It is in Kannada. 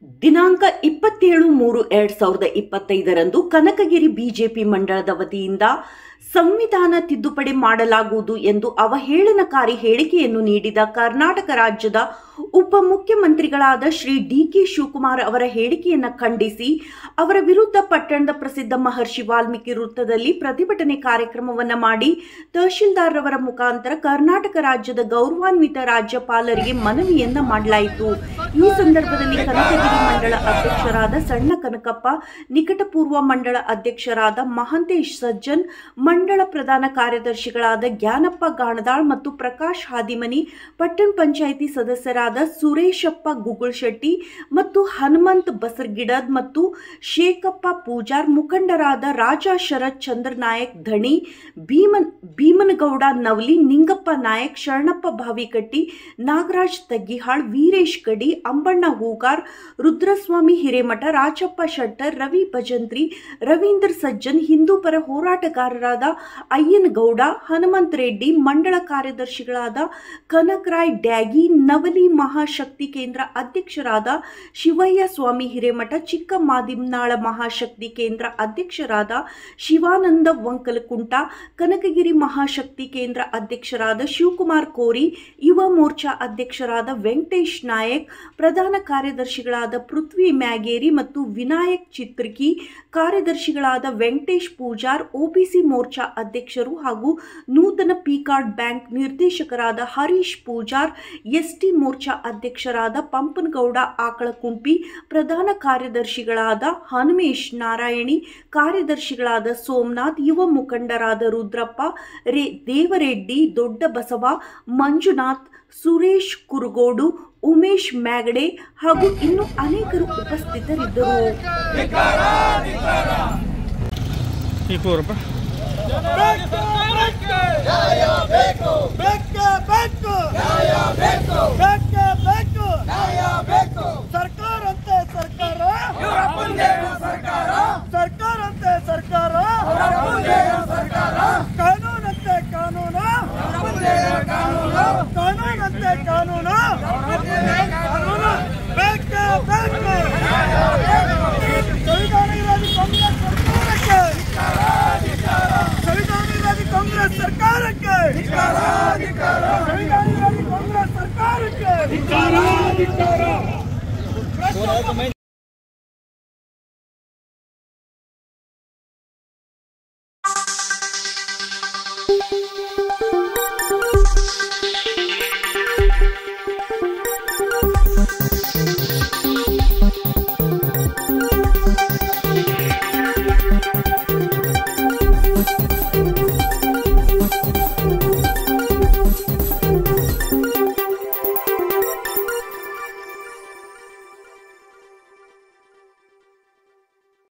ದಿನಾಂಕ 27/3/2025 ಕನಕಗಿರಿ ಬಿಜೆಪಿ ಮಂಡಳದ ವತಿಯಿಂದ ಸಂವಿಧಾನ ತಿದ್ದುಪಡಿ ಮಾಡಲಾಗುವುದು ಎಂದು ಅವಹೇಳನಕಾರಿ ಹೇಳಿಕೆಯನ್ನು ನೀಡಿದ ಕರ್ನಾಟಕ ರಾಜ್ಯದ ಉಪಮುಖ್ಯಮಂತ್ರಿಗಳಾದ ಶ್ರೀ ಡಿ.ಕೆ. ಶಿವಕುಮಾರ್ ಅವರ ಹೇಳಿಕೆಯನ್ನು ಖಂಡಿಸಿ ಅವರ ವಿರುದ್ಧ ಪಟ್ಟಣದ ಪ್ರಸಿದ್ಧ ಮಹರ್ಷಿ ವಾಲ್ಮೀಕಿ ವೃತ್ತದಲ್ಲಿ ಪ್ರತಿಭಟನೆ ಕಾರ್ಯಕ್ರಮವನ್ನು ಮಾಡಿ ತಹಶೀಲ್ದಾರ್ ಅವರ ಮುಖಾಂತರ ಕರ್ನಾಟಕ ರಾಜ್ಯದ ಗೌರವಾನ್ವಿತ ರಾಜ್ಯಪಾಲರಿಗೆ ಮನವಿಯನ್ನ ಮಾಡಲಾಯಿತು। ಈ ಸಂದರ್ಭದಲ್ಲಿ ಕನಕಗಿರಿ ಮಂಡಳ ಅಧ್ಯಕ್ಷರಾದ ಸಣ್ಣ ಕನಕಪ್ಪ, ನಿಕಟಪೂರ್ವ ಮಂಡಳ ಅಧ್ಯಕ್ಷರಾದ ಮಹಂತೇಶ್ ಸಜ್ಜನ್, ಮಂಡಳ ಪ್ರಧಾನ ಕಾರ್ಯದರ್ಶಿಗಳಾದ ಜ್ಞಾನಪ್ಪ ಗಾಣದಾಳ್ ಮತ್ತು ಪ್ರಕಾಶ್ ಹಾದಿಮನಿ, ಪಟ್ಟಣ ಪಂಚಾಯಿತಿ ಸದಸ್ಯರಾದ ಸುರೇಶಪ್ಪ ಗುಗುಳ್ಶೆಟ್ಟಿ ಮತ್ತು ಹನುಮಂತ್ ಬಸರ್ಗಿಡದ್ ಮತ್ತು ಶೇಖಪ್ಪ ಪೂಜಾರ್, ಮುಖಂಡರಾದ ರಾಜಾ ಶರತ್ ಚಂದ್ರ ನಾಯಕ್ ಧಣಿ, ಭೀಮನಗೌಡ ನವಲಿ, ನಿಂಗಪ್ಪ ನಾಯಕ್, ಶರಣಪ್ಪ ಭಾವಿಕಟ್ಟಿ, ನಾಗರಾಜ್ ತಗ್ಗಿಹಾಳ್, ವೀರೇಶ್ ಕಡಿ, ಅಂಬಣ್ಣ ಹೂಗಾರ್, ರುದ್ರಸ್ವಾಮಿ ಹಿರೇಮಠ, ರಾಜಪ್ಪ ಶೆಟ್ಟರ್, ರವಿ ಭಜಂತ್ರಿ, ರವೀಂದ್ರ ಸಜ್ಜನ್, ಹಿಂದೂ ಪರ ಹೋರಾಟಗಾರರಾದ ಅಯ್ಯನಗೌಡ, ಹನುಮಂತ ರೆಡ್ಡಿ, ಮಂಡಳ ಕಾರ್ಯದರ್ಶಿಗಳಾದ ಕನಕರಾಯ್ ಡ್ಯಾಗಿ, ನವಲಿ ಮಹಾಶಕ್ತಿ ಕೇಂದ್ರ ಅಧ್ಯಕ್ಷರಾದ ಶಿವಯ್ಯ ಸ್ವಾಮಿ ಹಿರೇಮಠ, ಚಿಕ್ಕ ಮಾದಿಮ್ನಾಳ ಮಹಾಶಕ್ತಿ ಕೇಂದ್ರ ಅಧ್ಯಕ್ಷರಾದ ಶಿವಾನಂದ ವಂಕಲಕುಂಟ, ಕನಕಗಿರಿ ಮಹಾಶಕ್ತಿ ಕೇಂದ್ರ ಅಧ್ಯಕ್ಷರಾದ ಶಿವಕುಮಾರ್ ಕೋರಿ, ಯುವ ಮೋರ್ಚಾ ಅಧ್ಯಕ್ಷರಾದ ವೆಂಕಟೇಶ್ ನಾಯಕ್, ಪ್ರಧಾನ ಕಾರ್ಯದರ್ಶಿಗಳಾದ ಪೃಥ್ವಿ ಮ್ಯಾಗೇರಿ ಮತ್ತು ವಿನಾಯಕ್ ಚಿತ್ರಕಿ, ಕಾರ್ಯದರ್ಶಿಗಳಾದ ವೆಂಕಟೇಶ್ ಪೂಜಾರ್, ಒಬಿಸಿ ಮೋರ್ಚಾ ಅಧ್ಯಕ್ಷರು ಹಾಗೂ ನೂತನ ಪಿಕಾರ್ಡ್ ಬ್ಯಾಂಕ್ ನಿರ್ದೇಶಕರಾದ ಹರೀಶ್ ಪೂಜಾರ್, ಎಸ್ಟಿ ಮೋರ್ಚಾ ಅಧ್ಯಕ್ಷರಾದ ಪಂಪನಗೌಡ ಆಕಳಕುಂಪಿ, ಪ್ರಧಾನ ಕಾರ್ಯದರ್ಶಿಗಳಾದ ಹನುಮೇಶ್ ನಾರಾಯಣಿ, ಕಾರ್ಯದರ್ಶಿಗಳಾದ ಸೋಮನಾಥ್, ಯುವ ಮುಖಂಡರಾದ ರುದ್ರಪ್ಪ, ದೇವರೆಡ್ಡಿ, ದೊಡ್ಡ ಬಸವ, ಮಂಜುನಾಥ್, ಸುರೇಶ್ ಕುರುಗೋಡು, ಉಮೇಶ್ ಮ್ಯಾಗಡೆ ಹಾಗೂ ಇನ್ನು ಅನೇಕರು ಉಪಸ್ಥಿತರಿದ್ದರು। ಕಾಂಗ್ರೆಸ್ ಸರ್ಕಾರಕ್ಕೆ